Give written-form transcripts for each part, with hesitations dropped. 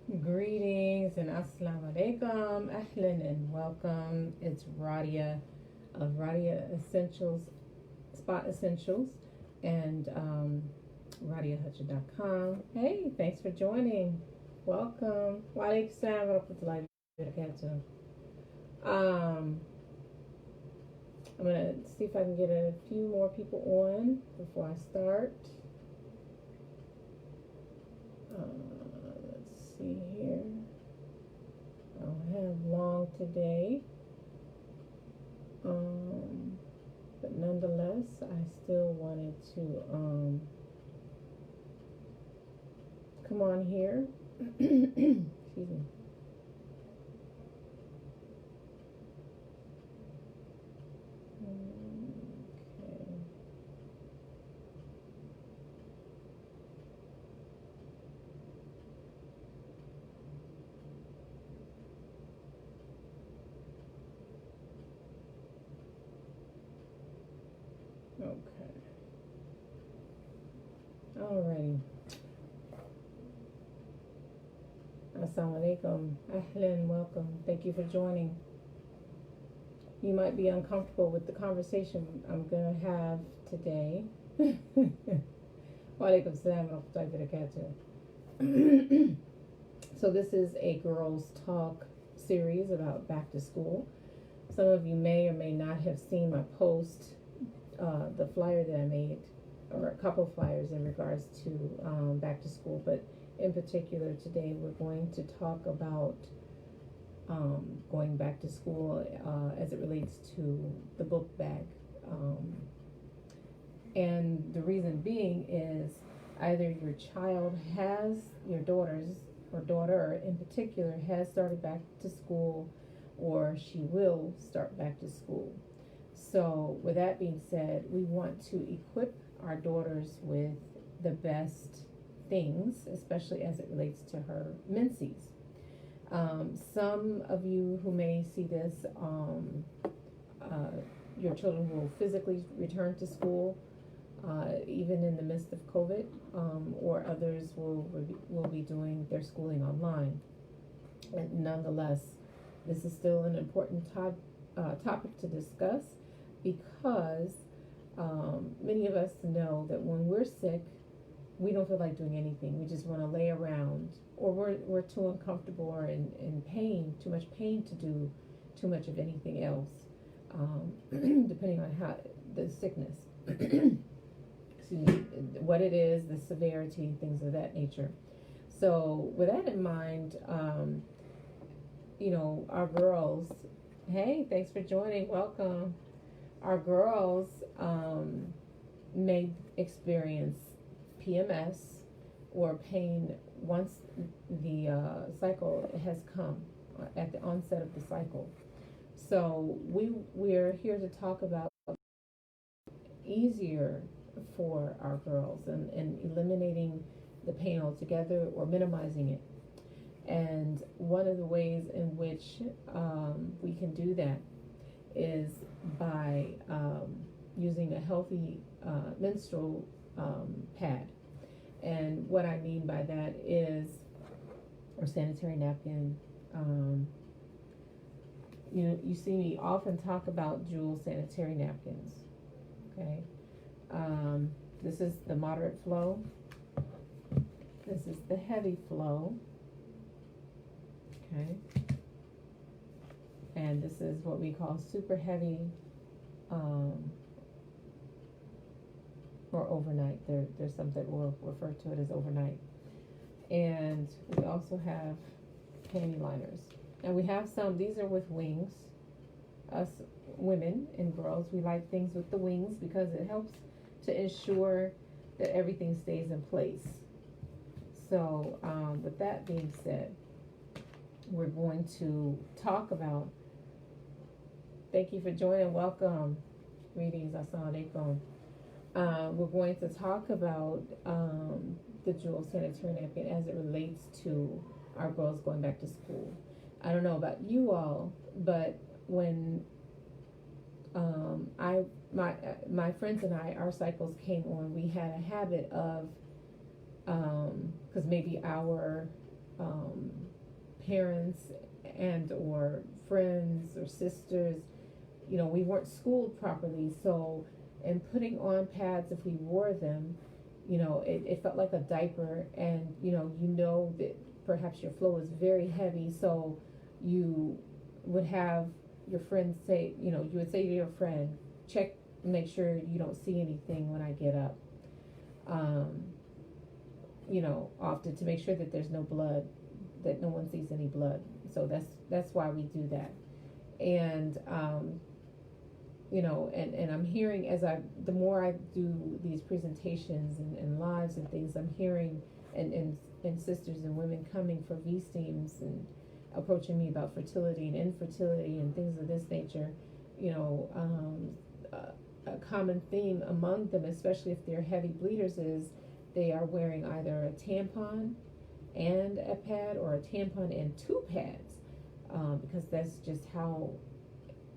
Greetings and assalamu alaikum, ahlan and welcome. It's Rhadiyah of Rhadiyah Essentials, Spot Essentials, and RhadiyahHutchen.com. Hey, thanks for joining. Welcome. Wa alaikum salam wa rahmatullahi wa barakatuh. I'm gonna see if I can get a few more people on before I start. Let's see here. I don't have long today, but nonetheless, I still wanted to come on here. Excuse me. Okay. Alrighty. Assalamu alaikum. Ahlan, welcome. Thank you for joining. You might be uncomfortable with the conversation I'm going to have today. Wa alaikum salam wa rahmatullahi wa barakatuh. So this is a girls talk series about back to school. Some of you may or may not have seen my post, the flyer that I made, or a couple flyers in regards to back to school, but in particular today we're going to talk about going back to school as it relates to the book bag. And the reason being is either your child has, your daughter in particular has started back to school, or she will start back to school. So with that being said, we want to equip our daughters with the best things, especially as it relates to her menses. Some of you who may see this, your children will physically return to school, even in the midst of COVID, or others will be doing their schooling online. And nonetheless, this is still an important topic to discuss, because many of us know that when we're sick, we don't feel like doing anything. We just want to lay around, or we're too uncomfortable or in pain, too much pain to do too much of anything else, depending on how the sickness, excuse me, what it is, the severity, things of that nature. So with that in mind, our girls, hey, thanks for joining, welcome. Our girls may experience PMS or pain once the cycle has come, at the onset of the cycle. So we're here to talk about easier for our girls and eliminating the pain altogether or minimizing it. And one of the ways in which we can do that is by using a healthy menstrual pad. And what I mean by that is, or sanitary napkin. You see me often talk about Jewel sanitary napkins. Okay. This is the moderate flow. This is the heavy flow. Okay. And this is what we call super heavy, or overnight. There's some that will refer to it as overnight. And we also have panty liners. And we have some, these are with wings. Us women and girls, we like things with the wings because it helps to ensure that everything stays in place. So with that being said, we're going to talk about, thank you for joining, welcome, greetings, assalamu alaikum. We're going to talk about the Jewel sanitary napkin as it relates to our girls going back to school. I don't know about you all, but when my friends and I, our cycles came on, we had a habit of, because maybe our parents and or friends or sisters, we weren't schooled properly. So in putting on pads, if we wore them, it felt like a diaper. And that perhaps your flow is very heavy, so you would have your friends say, you would say to your friend, check, make sure you don't see anything when I get up, often, to make sure that there's no blood, that no one sees any blood. So that's why we do that. And and I'm hearing, the more I do these presentations and lives and things, I'm hearing and sisters and women coming for V-steams and approaching me about fertility and infertility and things of this nature. A common theme among them, especially if they're heavy bleeders, is they are wearing either a tampon and a pad, or a tampon and two pads, because that's just how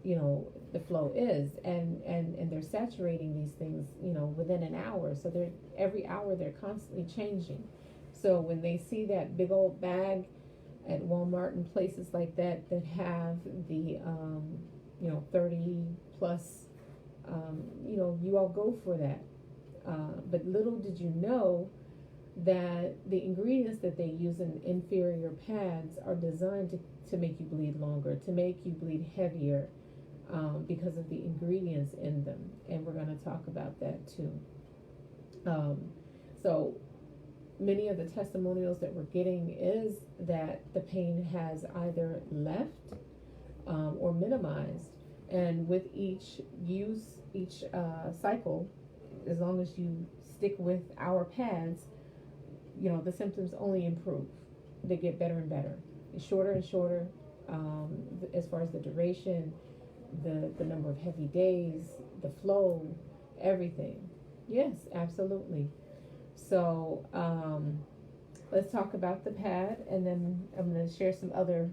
the flow is, and they're saturating these things within an hour. So every hour they're constantly changing. So when they see that big old bag at Walmart and places like that have the 30 plus, you all go for that. But little did you know that the ingredients that they use in inferior pads are designed to make you bleed longer, to make you bleed heavier, because of the ingredients in them. And we're going to talk about that too. So many of the testimonials that we're getting is that the pain has either left or minimized. And with each cycle, as long as you stick with our pads, the symptoms only improve. They get better and better. It's shorter and shorter, as far as the duration, the number of heavy days, the flow, everything. Yes, absolutely. So let's talk about the pad, and then I'm going to share some other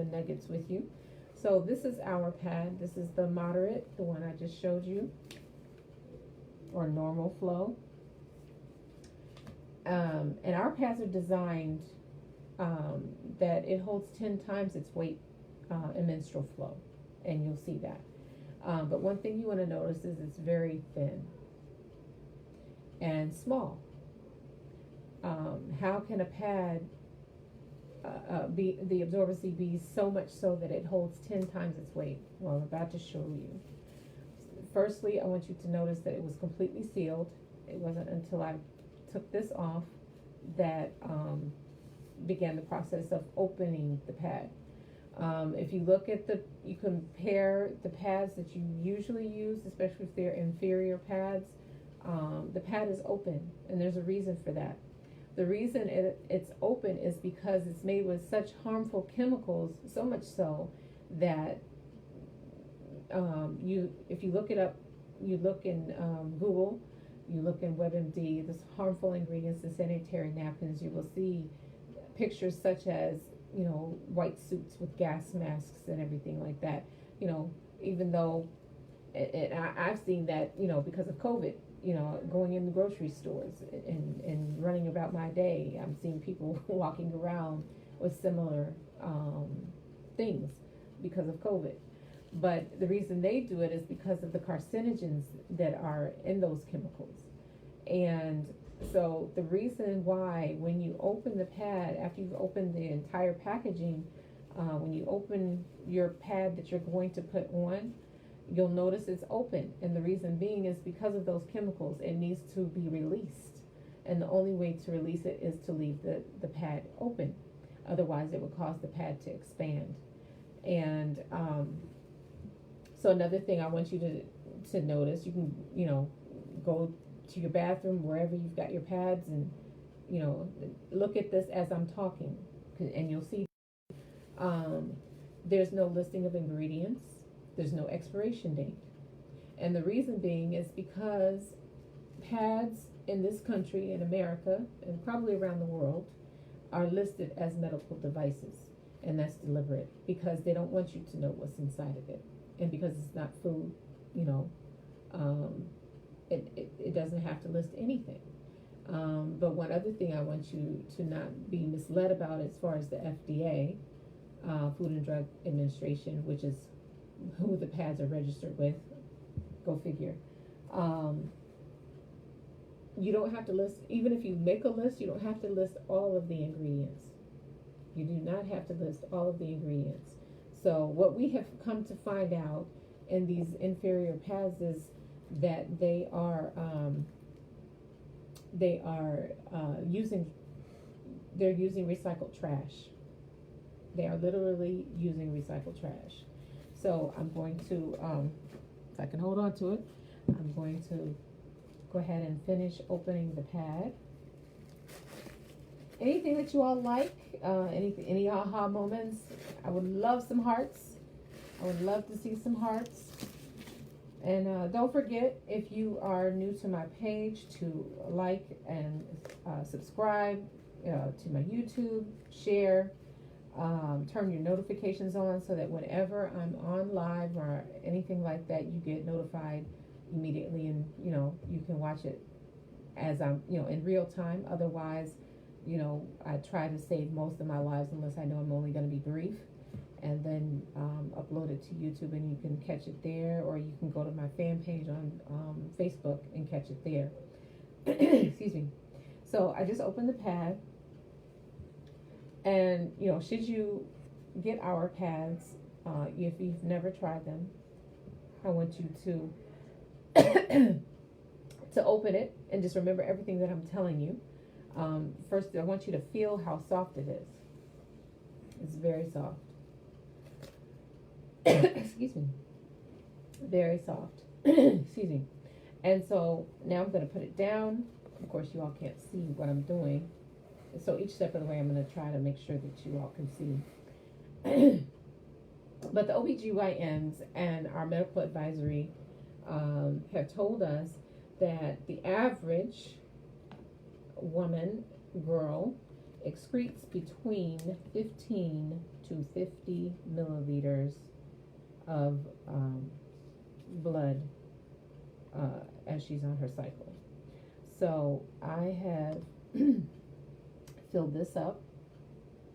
nuggets with you. So this is our pad. This is the moderate, the one I just showed you, or normal flow. And our pads are designed that it holds 10 times its weight in menstrual flow, and you'll see that. But one thing you want to notice is it's very thin and small. How can a pad be the absorbency be so much so that it holds 10 times its weight? Well, I'm about to show you. Firstly, I want you to notice that it was completely sealed. It wasn't until I took this off that began the process of opening the pad. If you look at you compare the pads that you usually use, especially if they're inferior pads, the pad is open, and there's a reason for that. The reason it's open is because it's made with such harmful chemicals, so much so that if you look it up, you look in Google, you look in WebMD, this harmful ingredients in sanitary napkins, you will see pictures such as, white suits with gas masks and everything like that. Even though, I've seen that, because of COVID, going in the grocery stores and running about my day, I'm seeing people walking around with similar things because of COVID. But the reason they do it is because of the carcinogens that are in those chemicals. And so the reason why, when you open the pad, after you've opened the entire packaging, when you open your pad that you're going to put on, you'll notice it's open. And the reason being is because of those chemicals, it needs to be released. And the only way to release it is to leave the pad open. Otherwise, it would cause the pad to expand. And so another thing I want you to notice, you can, go to your bathroom, wherever you've got your pads, and, look at this as I'm talking, and you'll see there's no listing of ingredients. There's no expiration date. And the reason being is because pads in this country, in America, and probably around the world, are listed as medical devices. And that's deliberate, because they don't want you to know what's inside of it. And because it's not food, it doesn't have to list anything. But one other thing I want you to not be misled about as far as the FDA, Food and Drug Administration, which is who the pads are registered with, go figure. You don't have to list, even if you make a list, you don't have to list all of the ingredients. You do not have to list all of the ingredients. So what we have come to find out in these inferior pads is that they are using recycled trash. They are literally using recycled trash. So I'm going to, if I can hold on to it, I'm going to go ahead and finish opening the pad. Anything that you all like, any aha moments? I would love some hearts. I would love to see some hearts. And don't forget, if you are new to my page, to like and subscribe to my YouTube, share, turn your notifications on so that whenever I'm on live or anything like that, you get notified immediately, and you can watch it as I'm in real time. Otherwise, I try to save most of my lives unless I know I'm only going to be brief, and then upload it to YouTube, and you can catch it there, or you can go to my fan page on Facebook and catch it there. Excuse me. So I just opened the pad, and should you get our pads, if you've never tried them, I want you to to open it and just remember everything that I'm telling you. First, I want you to feel how soft it is. It's very soft. Excuse me. Very soft. Excuse me. And so now I'm going to put it down. Of course, you all can't see what I'm doing. So each step of the way, I'm going to try to make sure that you all can see. But the OBGYNs and our medical advisory have told us that the average woman, girl, excretes between 15 to 50 milliliters of blood as she's on her cycle. So I have filled this up.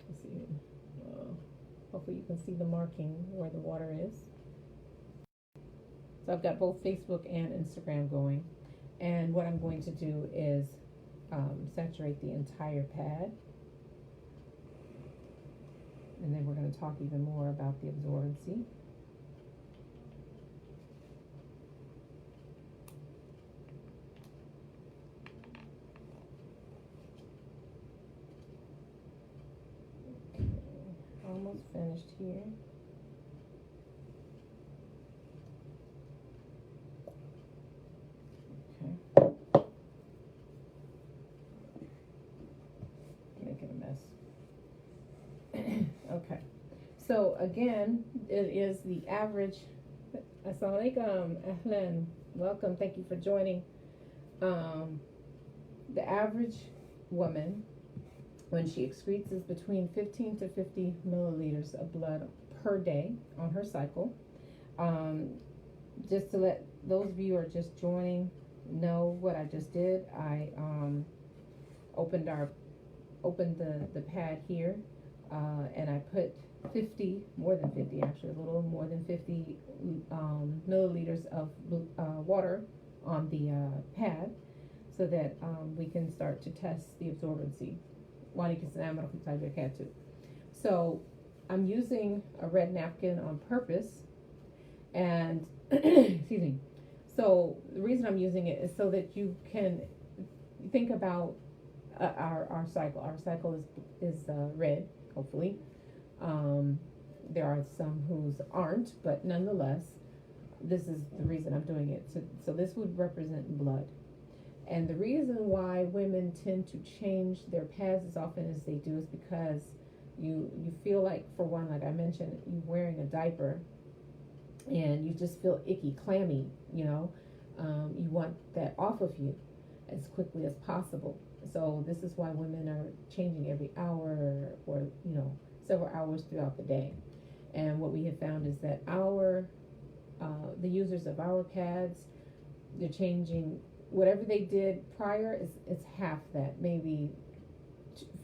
Let's see. Hopefully you can see the marking where the water is. So I've got both Facebook and Instagram going. And what I'm going to do is saturate the entire pad. And then we're going to talk even more about the absorbency. Okay, almost finished here. Okay, so again, it is the average. Assalamu alaikum, ahlan, welcome, thank you for joining. The average woman, when she excretes, is between 15 to 50 milliliters of blood per day on her cycle. Just to let those of you who are just joining know what I just did, I opened the pad here. And I put 50, more than 50 actually, a little more than 50 milliliters of water on the pad, so that we can start to test the absorbency. So I'm using a red napkin on purpose, and excuse me. So the reason I'm using it is so that you can think about our cycle. Our cycle is red. Hopefully, there are some whose aren't, but nonetheless, this is the reason I'm doing it. So this would represent blood, and the reason why women tend to change their pads as often as they do is because you feel like, for one, like I mentioned, you're wearing a diaper, and you just feel icky, clammy. You want that off of you as quickly as possible. So this is why women are changing every hour, or several hours throughout the day. And what we have found is that the users of our pads, they're changing whatever they did prior is it's half that, maybe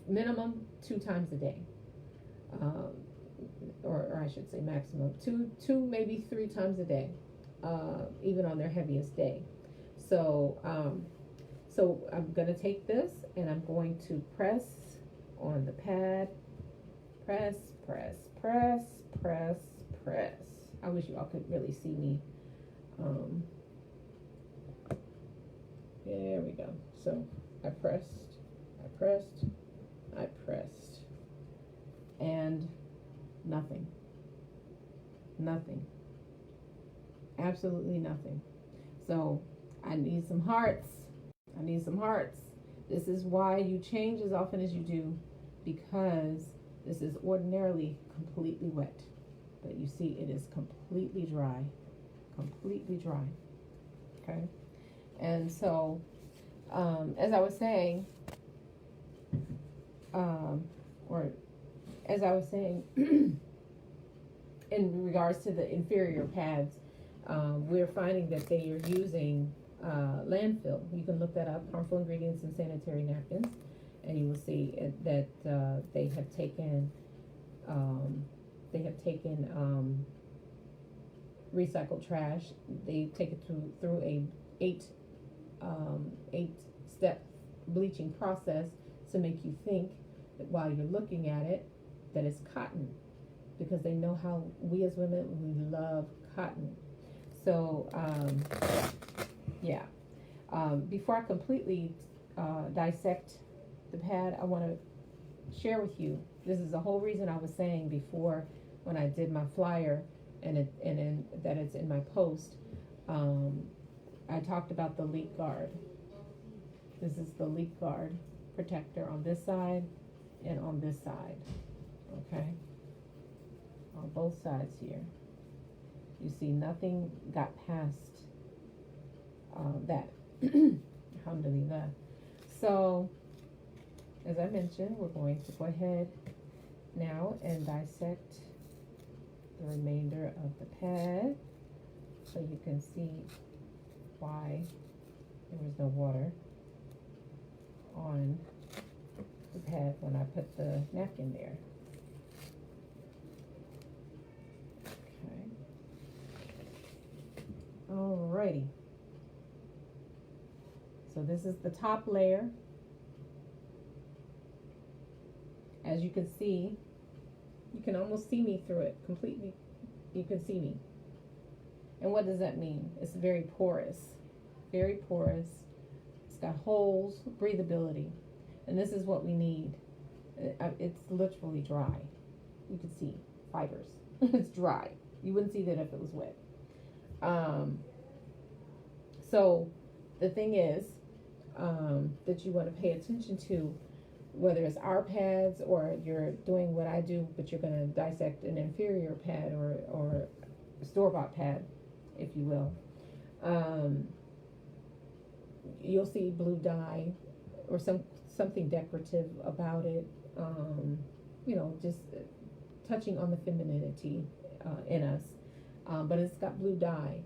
minimum 2 times a day, or I should say maximum two maybe 3 times a day, even on their heaviest day. So so I'm gonna take this and I'm going to press on the pad, press, press, press, press, press. I wish you all could really see me. There we go. So I pressed, I pressed, I pressed, and nothing. Nothing. Absolutely nothing. So I need some hearts. I need some hearts. This is why you change as often as you do, because this is ordinarily completely wet. But you see it is completely dry. Completely dry. Okay? And so, as I was saying, in regards to the inferior pads, we're finding that they are using landfill. You can look that up, harmful ingredients in sanitary napkins, and you will see that they have taken recycled trash. They take it through a 8-step bleaching process to make you think that while you're looking at it that it's cotton, because they know how we as women, we love cotton. So yeah, before I completely dissect the pad, I want to share with you, this is the whole reason I was saying before when I did my flyer and that it's in my post. I talked about the leak guard. This is the leak guard protector on this side and on this side. Okay, on both sides here. You see nothing got past that. Alhamdulillah. So, as I mentioned, we're going to go ahead now and dissect the remainder of the pad so you can see why there was no water on the pad when I put the napkin there. Alrighty. So this is the top layer. As you can see, you can almost see me through it completely. You can see me. And what does that mean? It's very porous. Very porous. It's got holes, breathability. And this is what we need. It's literally dry. You can see fibers. It's dry. You wouldn't see that if it was wet. So the thing is that you want to pay attention to, whether it's our pads or you're doing what I do, but you're going to dissect an inferior pad or store-bought pad, if you will. You'll see blue dye or something decorative about it. You know, just touching on the femininity in us. But it's got blue dye.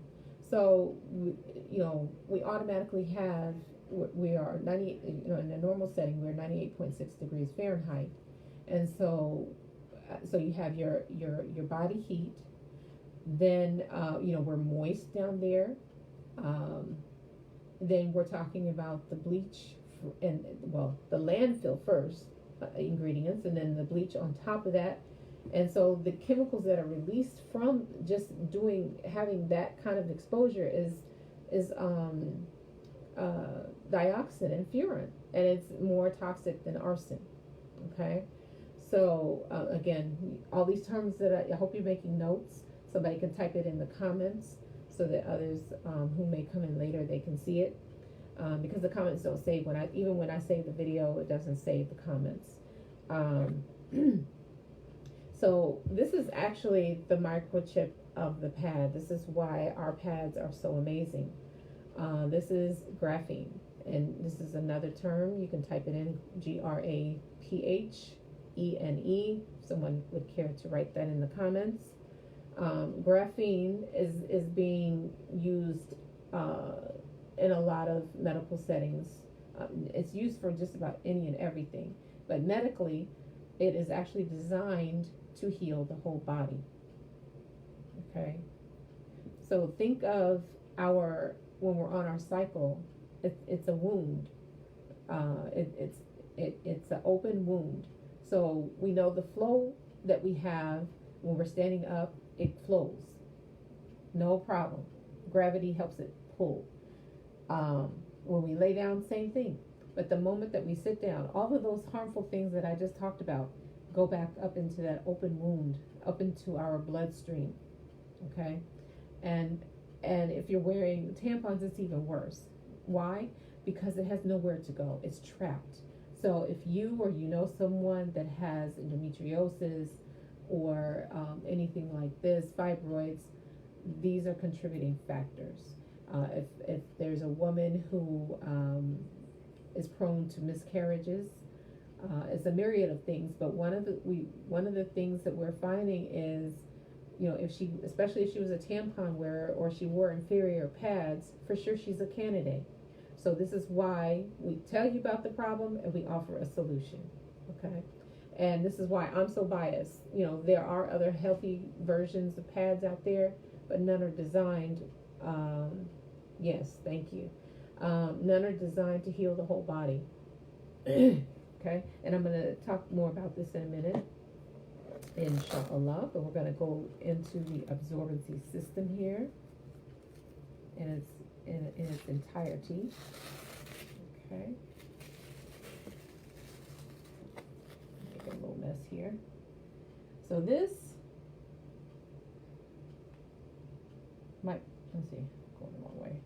So, we automatically have, we are 98, in a normal setting, we're 98.6 degrees Fahrenheit. And so you have your body heat. Then, we're moist down there. Then we're talking about the bleach and, the landfill first, ingredients, and then the bleach on top of that. And so the chemicals that are released from just having that kind of exposure is dioxin and furan, and it's more toxic than arson. Okay, so again, all these terms that I hope you're making notes. Somebody can type it in the comments so that others who may come in later, they can see it, because the comments don't save. Even when I save the video, it doesn't save the comments. So this is actually the microchip of the pad. This is why our pads are so amazing. This is graphene, and this is another term. You can type it in, graphene. Someone would care to write that in the comments. Graphene is being used in a lot of medical settings. It's used for just about any and everything, but medically, it is actually designed to heal the whole body. Okay, so think of when we're on our cycle, it's a wound. It's an open wound. So we know the flow that we have when we're standing up, it flows, no problem. Gravity helps it pull. When we lay down, same thing. But the moment that we sit down, all of those harmful things that I just talked about go back up into that open wound, up into our bloodstream. Okay, and if you're wearing tampons, it's even worse. Why? Because it has nowhere to go. It's trapped. So if you or you know someone that has endometriosis or anything like this, fibroids, these are contributing factors. If there's a woman who is prone to miscarriages, it's a myriad of things. But one of the things that we're finding is, especially if she was a tampon wearer or she wore inferior pads, for sure she's a candidate. So this is why we tell you about the problem and we offer a solution. Okay. And this is why I'm so biased. There are other healthy versions of pads out there, but none are designed. Yes, thank you. None are designed to heal the whole body. Okay. And I'm going to talk more about this in a minute, inshallah. But we're going to go into the absorbency system here, and it's in its entirety. Okay. Make a little mess here. So this might, let's see, going the wrong way.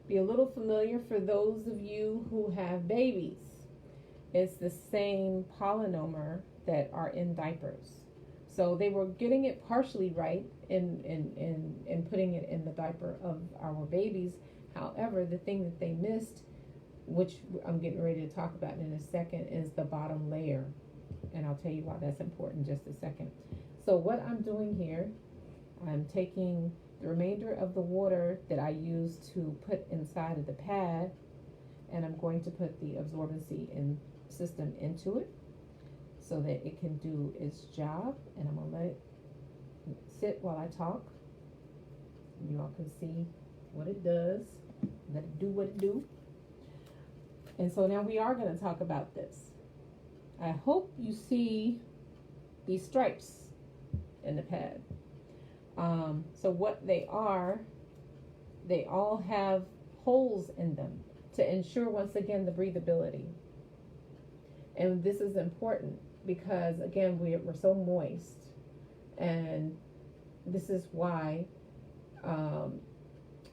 Be a little familiar for those of you who have babies. It's the same polymer that are in diapers. So they were getting it partially right in putting it in the diaper of our babies. However, the thing that they missed, which I'm getting ready to talk about in a second, is the bottom layer. And I'll tell you why that's important in just a second. So what I'm doing here, I'm taking the remainder of the water that I used to put inside of the pad, and I'm going to put the absorbency system into it so that it can do its job. And I'm going to let it sit while I talk. You all can see what it does. Let it do what it do. And so now we are going to talk about this. I hope you see these stripes in the pad. So what they are, they all have holes in them to ensure, once again, the breathability. And this is important because, again, we're so moist, and this is why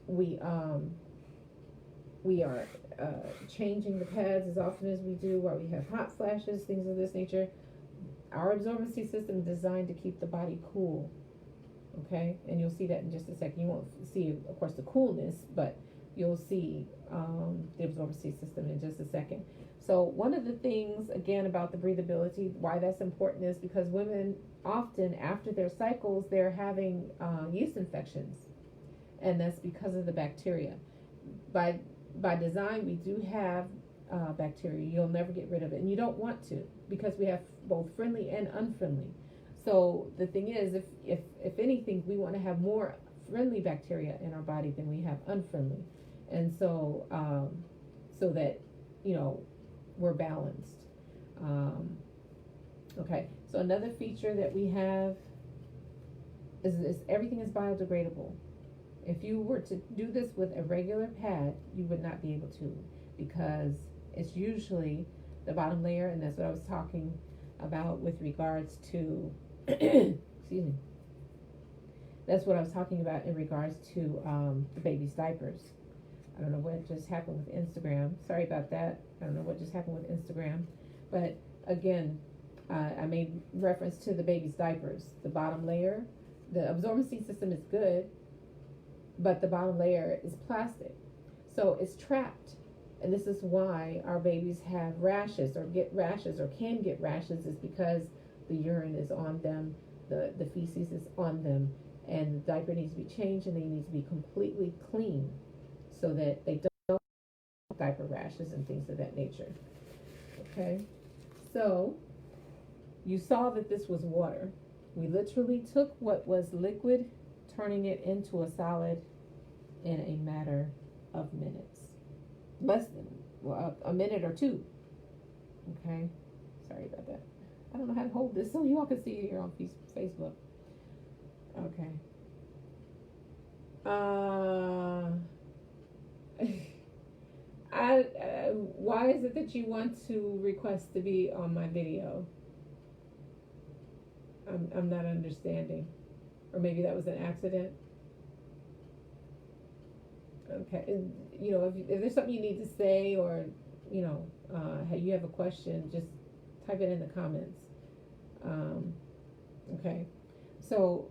we are changing the pads as often as we do, why we have hot flashes, things of this nature. Our absorbency system is designed to keep the body cool. Okay, and you'll see that in just a second. You won't see, of course, the coolness, but you'll see the absorbency system in just a second. So one of the things, again, about the breathability, why that's important, is because women often, after their cycles, they're having yeast infections, and that's because of the bacteria. By design, we do have bacteria. You'll never get rid of it, and you don't want to, because we have both friendly and unfriendly. So the thing is, if anything, we want to have more friendly bacteria in our body than we have unfriendly, and so so that we're balanced. Okay, so another feature that we have is everything is biodegradable. If you were to do this with a regular pad, you would not be able to, because it's usually the bottom layer, and that's what I was talking about with regards to excuse me. That's what I was talking about in regards to the baby's diapers. I don't know what just happened with Instagram. Sorry about that. I don't know what just happened with Instagram. But again, I made reference to the baby's diapers. The bottom layer, the absorbency system is good, but the bottom layer is plastic. So it's trapped. And this is why our babies have rashes or get rashes or can get rashes, is because the urine is on them, the feces is on them, and the diaper needs to be changed, and they need to be completely clean so that they don't diaper rashes and things of that nature. Okay, so you saw that this was water. We literally took what was liquid, turning it into a solid in a matter of minutes. Less than, well, a minute or two. Okay, sorry about that. I don't know how to hold this so you all can see it here on Facebook. Okay. Why is it that you want to request to be on my video? I'm not understanding. Or maybe that was an accident. Okay, you know, if there's something you need to say, or you know, you have a question, just type it in the comments. Okay, so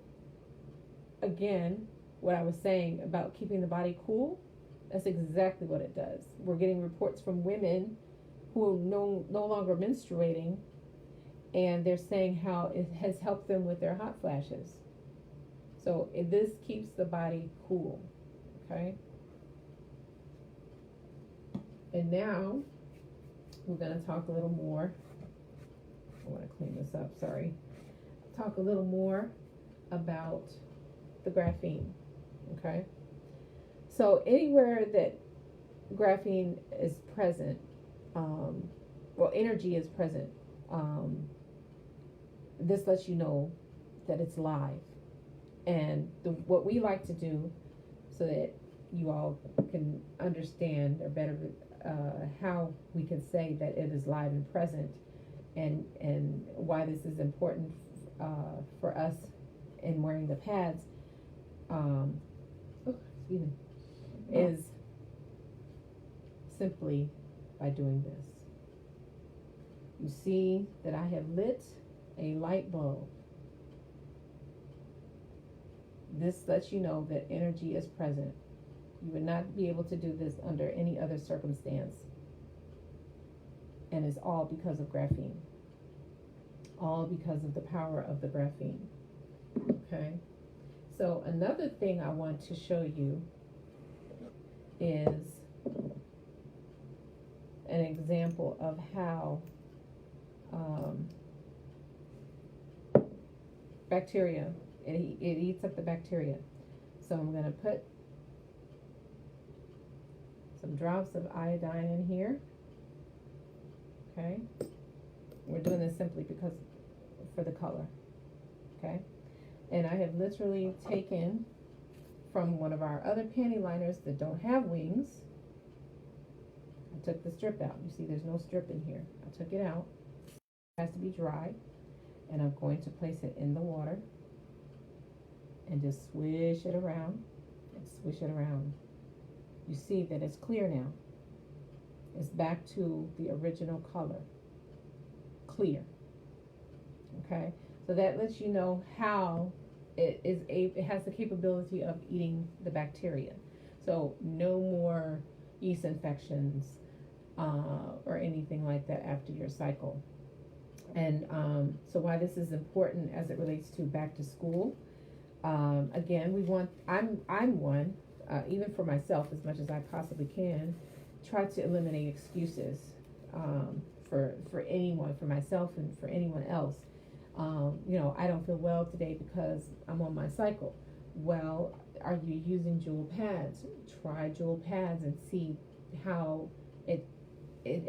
again, what I was saying about keeping the body cool, that's exactly what it does. We're getting reports from women who are no longer menstruating, and they're saying how it has helped them with their hot flashes. So this keeps the body cool. Okay. And now we're going to talk a little more. I want to clean this up, sorry. Talk a little more about the graphene. Okay. So anywhere that graphene is present, energy is present, this lets you know that it's live. And what we like to do, so that you all can understand or better how we can say that it is live and present, and why this is important for us in wearing the pads, is simply by doing this. You see that I have lit a light bulb. This lets you know that energy is present. You would not be able to do this under any other circumstance. And it's all because of graphene. All because of the power of the graphene. Okay? So another thing I want to show you is an example of how bacteria, it eats up the bacteria. So I'm going to put some drops of iodine in here. Okay, we're doing this simply because for the color. Okay, and I have literally taken from one of our other panty liners that don't have wings. I took the strip out. You see there's no strip in here. I took it out. It has to be dry, and I'm going to place it in the water and just swish it around and swish it around. You see that it's clear now. It's back to the original color. Clear. Okay? So that lets you know how it has the capability of eating the bacteria. So no more yeast infections or anything like that after your cycle. And so why this is important as it relates to back to school. Again, I'm one, even for myself, as much as I possibly can, try to eliminate excuses for anyone, for myself and for anyone else. You know, I don't feel well today because I'm on my cycle. Well, are you using jewel pads? Try jewel pads and see how it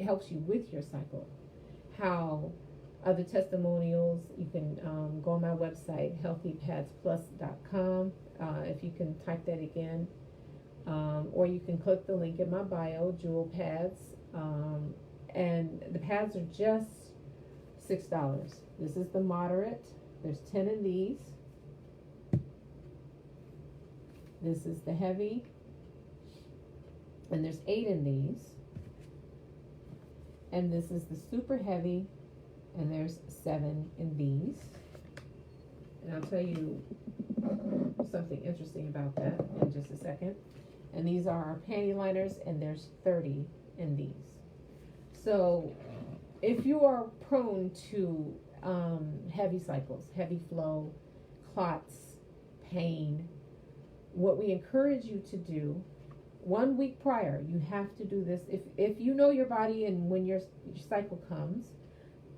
helps you with your cycle. How other testimonials, you can go on my website, healthypadsplus.com, if you can type that again. Or you can click the link in my bio, Jewel Pads. And the pads are just $6. This is the moderate. There's 10 in these. This is the heavy. And there's 8 in these. And this is the super heavy. And there's 7 in these. And I'll tell you something interesting about that in just a second. And these are our panty liners, and there's 30 in these. So if you are prone to heavy cycles, heavy flow, clots, pain, what we encourage you to do 1 week prior, you have to do this. If you know your body and when your cycle comes,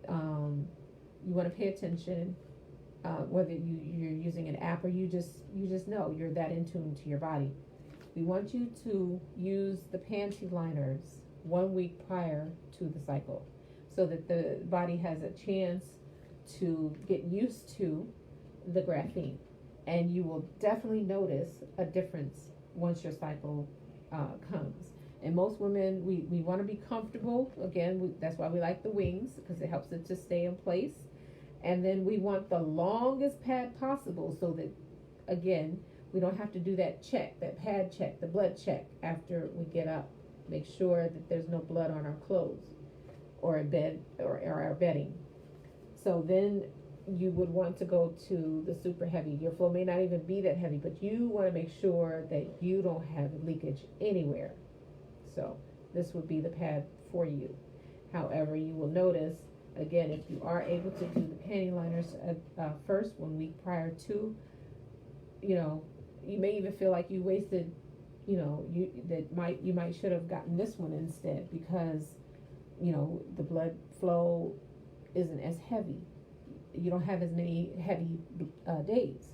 you want to pay attention. Whether you're using an app or you just know you're that in tune to your body. We want you to use the panty liners 1 week prior to the cycle, so that the body has a chance to get used to the graphene, and you will definitely notice a difference once your cycle comes. And most women, we want to be comfortable. Again, that's why we like the wings, because it helps it to stay in place. And then we want the longest pad possible, so that, again, we don't have to do that check, that pad check, the blood check after we get up. Make sure that there's no blood on our clothes or a bed or our bedding. So then you would want to go to the super heavy. Your flow may not even be that heavy, but you want to make sure that you don't have leakage anywhere. So this would be the pad for you. However, you will notice, again, if you are able to do the panty liners first 1 week prior to, you may even feel like you wasted, you might should have gotten this one instead, because, the blood flow isn't as heavy. You don't have as many heavy days,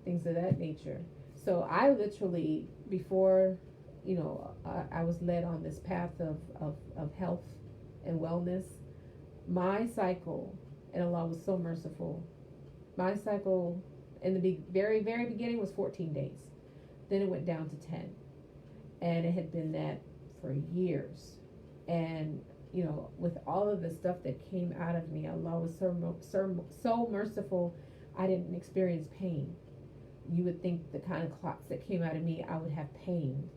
things of that nature. So I literally, before, I was led on this path of health and wellness, my cycle, and Allah was so merciful, my cycle in the very, very beginning was 14 days. Then it went down to 10. And it had been that for years. And, with all of the stuff that came out of me, Allah was so merciful, I didn't experience pain. You would think the kind of clots that came out of me, I would have pain,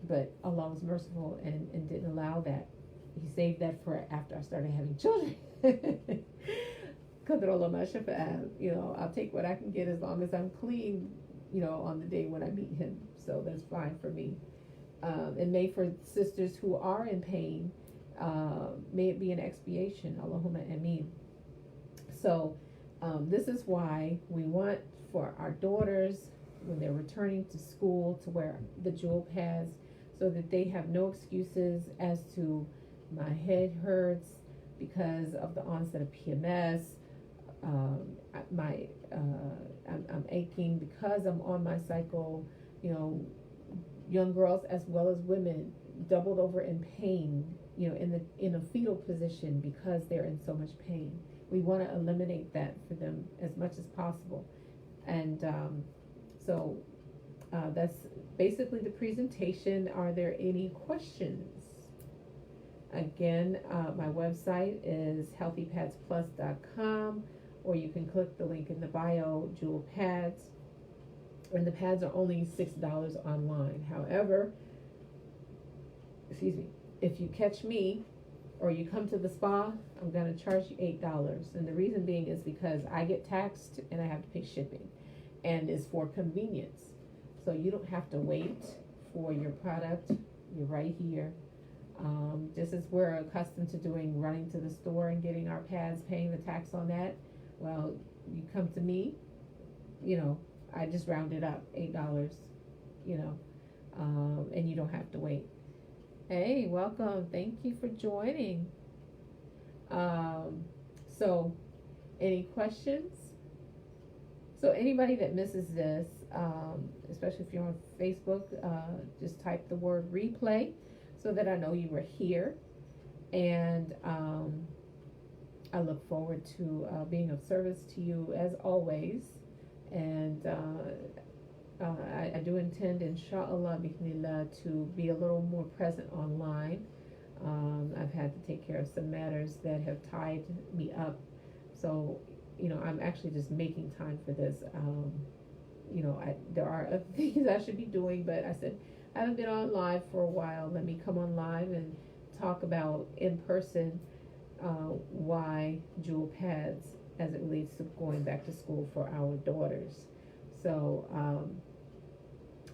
but Allah was merciful and didn't allow that. He saved that for after I started having children. I'll take what I can get as long as I'm clean, on the day when I meet him. So that's fine for me. And may for sisters who are in pain, may it be an expiation. Allahumma ameen. So this is why we want for our daughters, when they're returning to school, to wear the jewel pads, so that they have no excuses as to my head hurts because of the onset of PMS. I'm aching because I'm on my cycle. Young girls as well as women doubled over in pain, in a fetal position because they're in so much pain. We want to eliminate that for them as much as possible. And so that's basically the presentation. Are there any questions? Again, my website is healthypadsplus.com, or you can click the link in the bio, Jewel Pads. And the pads are only $6 online. However, if you catch me or you come to the spa, I'm going to charge you $8. And the reason being is because I get taxed and I have to pay shipping. And it's for convenience. So you don't have to wait for your product. You're right here. Just as we're accustomed to doing, running to the store and getting our pads, paying the tax on that. Well, you come to me, I just rounded up $8, and you don't have to wait. Hey, welcome. Thank you for joining. So any questions? So anybody that misses this, especially if you're on Facebook, just type the word replay so that I know you were here. And I look forward to being of service to you as always. And I do intend, inshallah, bismillah, to be a little more present online. I've had to take care of some matters that have tied me up. So, I'm actually just making time for this. There are other things I should be doing, but I said, I haven't been on live for a while. Let me come on live and talk about in person why jewel pads as it relates to going back to school for our daughters. So,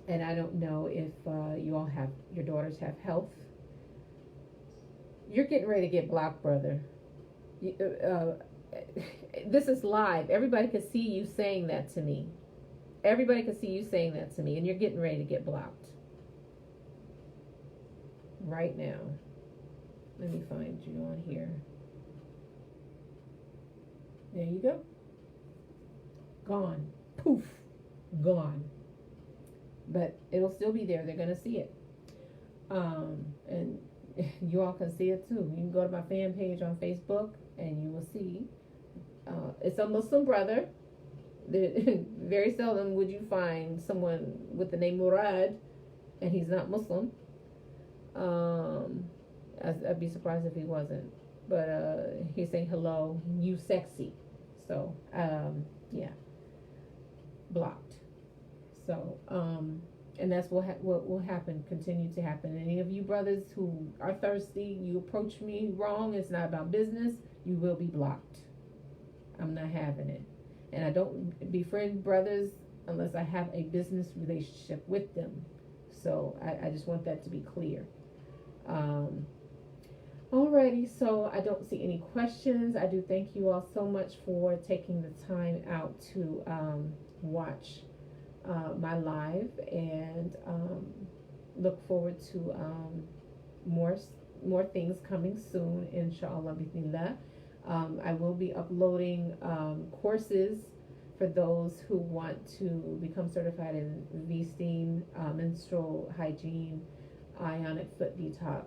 and I don't know if your daughters have health. You're getting ready to get blocked, brother. This is live. Everybody can see you saying that to me. everybody can see you saying that to me, and you're getting ready to get blocked right now. Let me find you on here. There you go. Gone. Poof. Gone. But it'll still be there. They're gonna see it. And you all can see it too. You can go to my fan page on Facebook and you will see. It's a Muslim brother. Very seldom would you find someone with the name Murad and he's not Muslim. I'd be surprised if he wasn't. But he's saying hello, you sexy. So yeah, blocked. So and that's what will happen, continue to happen. Any of you brothers who are thirsty, you approach me wrong, it's not about business, you will be blocked. I'm not having it. And I don't befriend brothers unless I have a business relationship with them. So I just want that to be clear. Alrighty, so I don't see any questions. I do thank you all so much for taking the time out to watch my live, and look forward to more things coming soon, inshallah bismillah. I will be uploading courses for those who want to become certified in V-Steam, menstrual hygiene, ionic foot detox.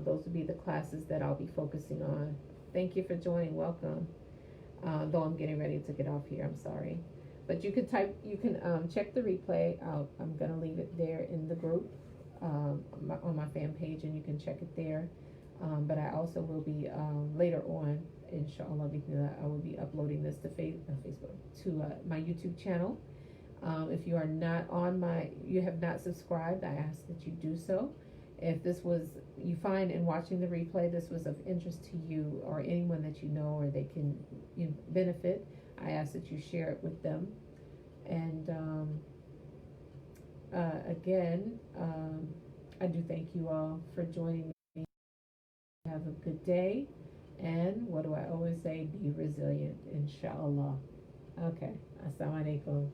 Those will be the classes that I'll be focusing on. Thank you for joining. Welcome. Though I'm getting ready to get off here, I'm sorry. But you can check the replay out. I'm going to leave it there in the group on my fan page, and you can check it there. But I also will be later on, inshallah, I will be uploading this to Facebook, to my YouTube channel. If you are not you have not subscribed, I ask that you do so. If you find in watching the replay, this was of interest to you or anyone that you know or they can benefit, I ask that you share it with them. And again, I do thank you all for joining me. Have a good day. And what do I always say? Be resilient, inshallah. Okay. Assalamu alaikum.